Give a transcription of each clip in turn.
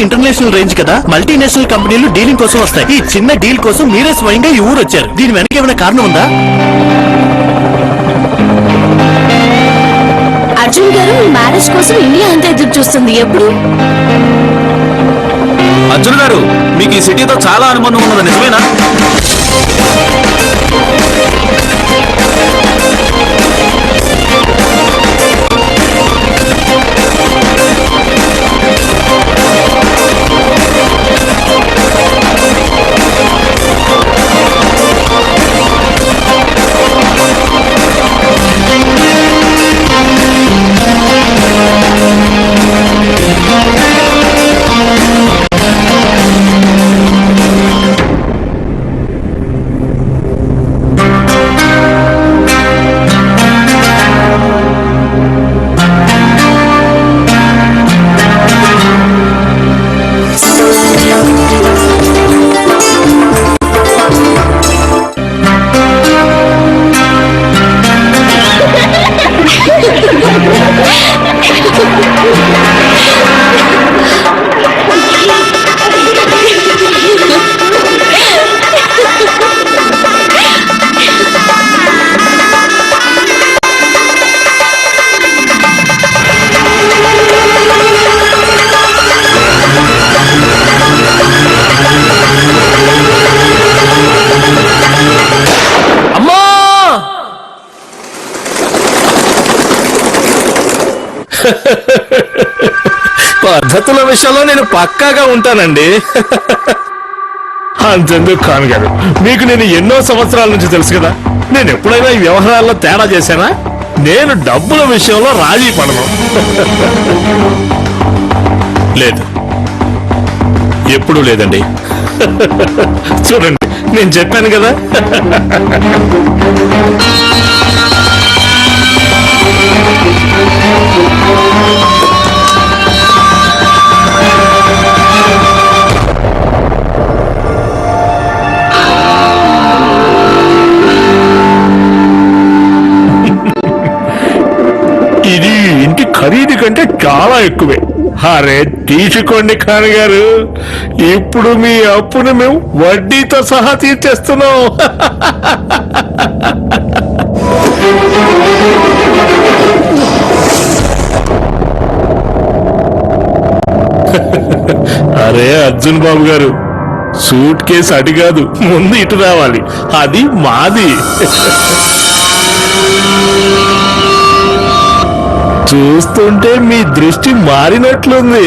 International range కదా, multinational కంపెనీలు dealing కోసం వస్తాయి. ఈ చిన్న డీల్ కోసం మీరే స్వయంగా ఈ ఊరు వచ్చారు. దీని వెనక ఏమైనా కారణం ఉందా? అర్జున్ గారు మీ మ్యారేజ్ కోసం ఇండియా అంతా ఎదురు చూస్తుంది. ఎప్పుడు? అర్జున్ గారు, మీకు ఈ సిటీతో చాలా అనుబంధం ఉన్నది, నిజమేనా? పద్ధతుల విషయంలో నేను పక్కాగా ఉంటానండి. అంతెందుకు ఖాన్ గారు, మీకు నేను ఎన్నో సంవత్సరాల నుంచి తెలుసు కదా. నేను ఎప్పుడైనా ఈ వ్యవహారాల్లో తేడా చేశానా? నేను డబ్బుల విషయంలో రాజీ పడను. లేదు, ఎప్పుడూ లేదండి. చూడండి, నేను చెప్పాను కదా. ఇది ఇంటి ఖరీదు కంటే చాలా ఎక్కువే. అరే తీసుకోండి ఖాన్ గారు, ఇప్పుడు మీ అప్పును మేము వడ్డీతో సహా తీర్చేస్తున్నాం. అరే అర్జున్ బాబు గారు, సూట్ కేసు అడి కాదు, ముందు ఇటు రావాలి. అది మాది. చూస్తుంటే మీ దృష్టి మారినట్లుంది.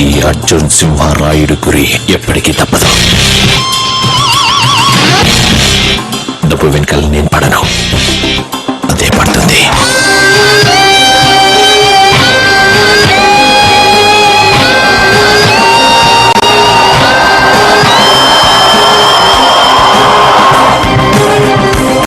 ఈ అర్జున్ సింహరాయుడు గురి ఎప్పటికీ తప్పదు. నువ్వు వెనకాల నేను పడను.